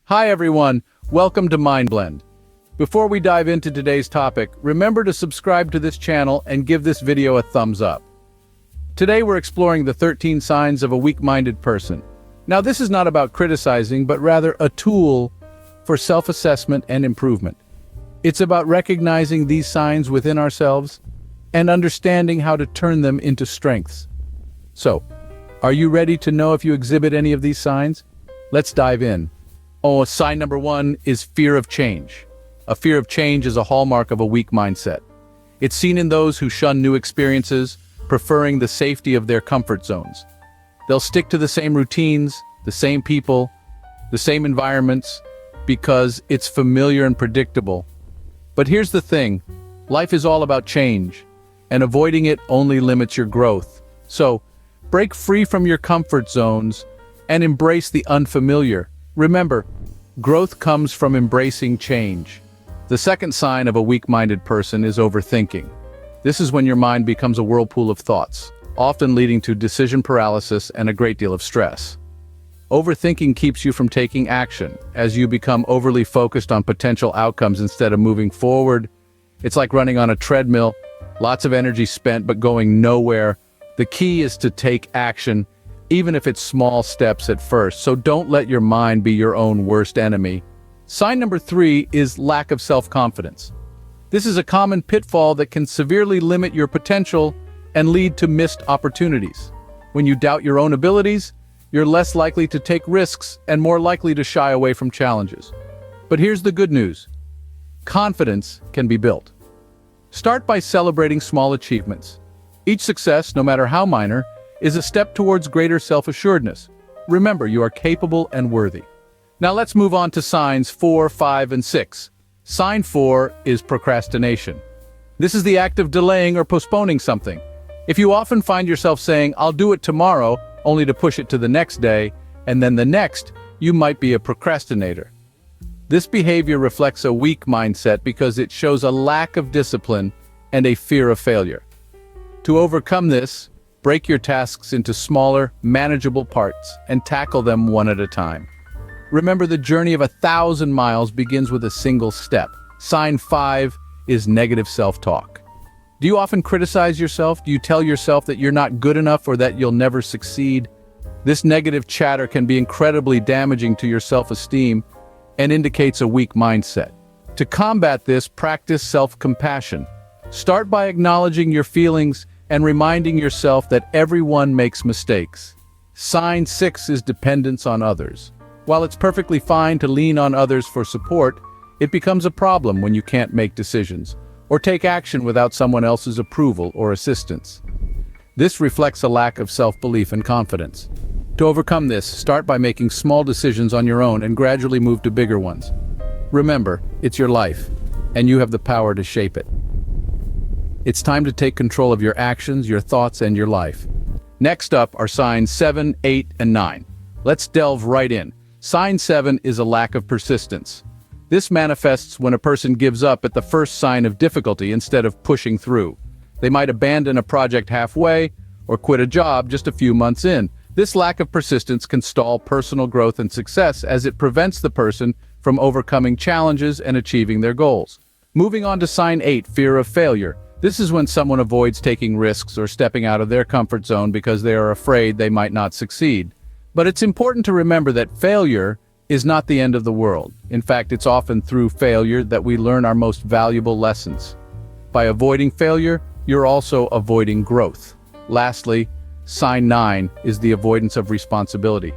Hi everyone, welcome to MindBlend. Before we dive into today's topic, remember to subscribe to this channel and give this video a thumbs up. Today we're exploring the 13 signs of a weak-minded person. Now this is not about criticizing, but rather a tool for self-assessment and improvement. It's about recognizing these signs within ourselves and understanding how to turn them into strengths. So, are you ready to know if you exhibit any of these signs? Let's dive in. Sign number 1 is fear of change. A fear of change is a hallmark of a weak mindset. It's seen in those who shun new experiences, preferring the safety of their comfort zones. They'll stick to the same routines, the same people, the same environments, because it's familiar and predictable. But here's the thing, life is all about change, and avoiding it only limits your growth. So, break free from your comfort zones and embrace the unfamiliar. Remember, growth comes from embracing change. The second sign of a weak-minded person is overthinking. This is when your mind becomes a whirlpool of thoughts, often leading to decision paralysis and a great deal of stress. Overthinking keeps you from taking action, as you become overly focused on potential outcomes instead of moving forward. It's like running on a treadmill, lots of energy spent but going nowhere. The key is to take action, even if it's small steps at first, so don't let your mind be your own worst enemy. Sign number 3 is lack of self-confidence. This is a common pitfall that can severely limit your potential and lead to missed opportunities. When you doubt your own abilities, you're less likely to take risks and more likely to shy away from challenges. But here's the good news. Confidence can be built. Start by celebrating small achievements. Each success, no matter how minor, is a step towards greater self-assuredness. Remember, you are capable and worthy. Now let's move on to signs 4, 5, and 6. Sign 4 is procrastination. This is the act of delaying or postponing something. If you often find yourself saying, "I'll do it tomorrow," only to push it to the next day, and then the next, you might be a procrastinator. This behavior reflects a weak mindset because it shows a lack of discipline and a fear of failure. To overcome this, break your tasks into smaller, manageable parts and tackle them one at a time. Remember, the journey of 1,000 miles begins with a single step. Sign 5 is negative self-talk. Do you often criticize yourself? Do you tell yourself that you're not good enough or that you'll never succeed? This negative chatter can be incredibly damaging to your self-esteem and indicates a weak mindset. To combat this, practice self-compassion. Start by acknowledging your feelings and reminding yourself that everyone makes mistakes. Sign 6 is dependence on others. While it's perfectly fine to lean on others for support, it becomes a problem when you can't make decisions or take action without someone else's approval or assistance. This reflects a lack of self-belief and confidence. To overcome this, start by making small decisions on your own and gradually move to bigger ones. Remember, it's your life, and you have the power to shape it. It's time to take control of your actions, your thoughts, and your life. Next up are signs 7, 8, and 9. Let's delve right in. Sign 7 is a lack of persistence. This manifests when a person gives up at the first sign of difficulty instead of pushing through. They might abandon a project halfway or quit a job just a few months in. This lack of persistence can stall personal growth and success as it prevents the person from overcoming challenges and achieving their goals. Moving on to sign 8, fear of failure. This is when someone avoids taking risks or stepping out of their comfort zone because they are afraid they might not succeed. But it's important to remember that failure is not the end of the world. In fact, it's often through failure that we learn our most valuable lessons. By avoiding failure, you're also avoiding growth. Lastly, sign 9 is the avoidance of responsibility.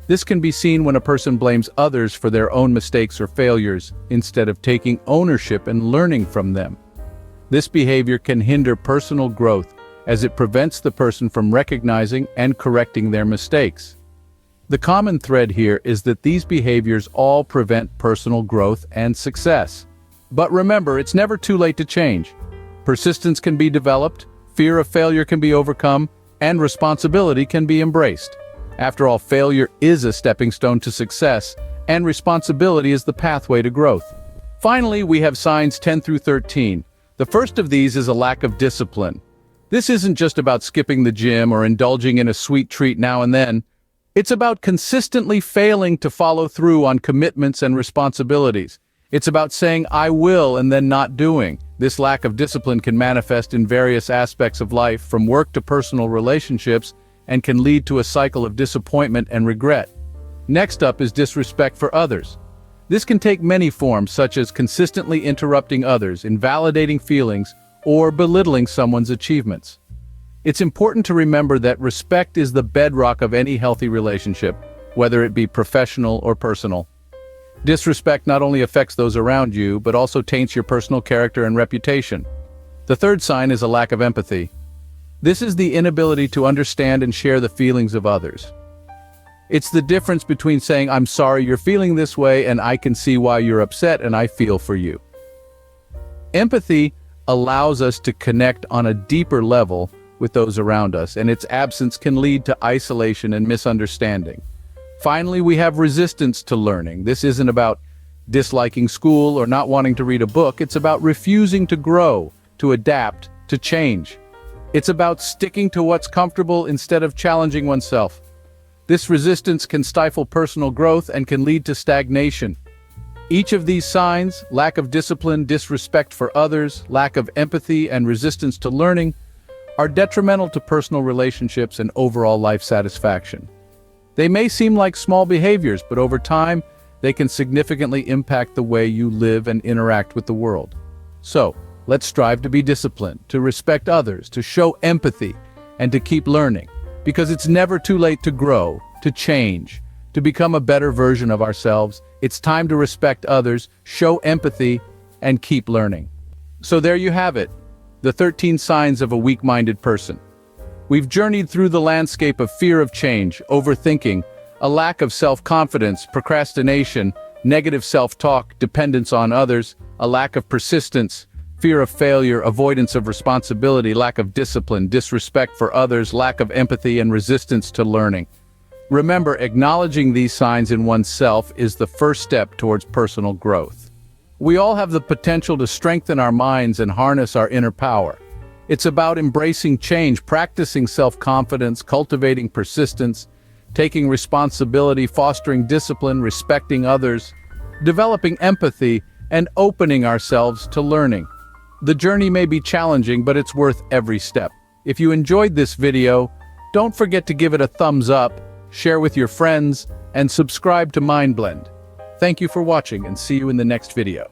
This can be seen when a person blames others for their own mistakes or failures instead of taking ownership and learning from them. This behavior can hinder personal growth as it prevents the person from recognizing and correcting their mistakes. The common thread here is that these behaviors all prevent personal growth and success. But remember, it's never too late to change. Persistence can be developed, fear of failure can be overcome, and responsibility can be embraced. After all, failure is a stepping stone to success, and responsibility is the pathway to growth. Finally, we have signs 10 through 13. The first of these is a lack of discipline. This isn't just about skipping the gym or indulging in a sweet treat now and then. It's about consistently failing to follow through on commitments and responsibilities. It's about saying, "I will," and then not doing. This lack of discipline can manifest in various aspects of life, from work to personal relationships, and can lead to a cycle of disappointment and regret. Next up is disrespect for others. This can take many forms, such as consistently interrupting others, invalidating feelings, or belittling someone's achievements. It's important to remember that respect is the bedrock of any healthy relationship, whether it be professional or personal. Disrespect not only affects those around you, but also taints your personal character and reputation. The third sign is a lack of empathy. This is the inability to understand and share the feelings of others. It's the difference between saying, "I'm sorry you're feeling this way," and "I can see why you're upset and I feel for you." Empathy allows us to connect on a deeper level with those around us, and its absence can lead to isolation and misunderstanding. Finally, we have resistance to learning. This isn't about disliking school or not wanting to read a book. It's about refusing to grow, to adapt, to change. It's about sticking to what's comfortable instead of challenging oneself. This resistance can stifle personal growth and can lead to stagnation. Each of these signs, lack of discipline, disrespect for others, lack of empathy, and resistance to learning, are detrimental to personal relationships and overall life satisfaction. They may seem like small behaviors, but over time, they can significantly impact the way you live and interact with the world. So, let's strive to be disciplined, to respect others, to show empathy, and to keep learning. Because it's never too late to grow, to change, to become a better version of ourselves. It's time to respect others, show empathy, and keep learning. So there you have it, the 13 signs of a weak-minded person. We've journeyed through the landscape of fear of change, overthinking, a lack of self-confidence, procrastination, negative self-talk, dependence on others, a lack of persistence, fear of failure, avoidance of responsibility, lack of discipline, disrespect for others, lack of empathy, and resistance to learning. Remember, acknowledging these signs in oneself is the first step towards personal growth. We all have the potential to strengthen our minds and harness our inner power. It's about embracing change, practicing self-confidence, cultivating persistence, taking responsibility, fostering discipline, respecting others, developing empathy, and opening ourselves to learning. The journey may be challenging, but it's worth every step. If you enjoyed this video, don't forget to give it a thumbs up, share with your friends, and subscribe to MindBlend. Thank you for watching, and see you in the next video.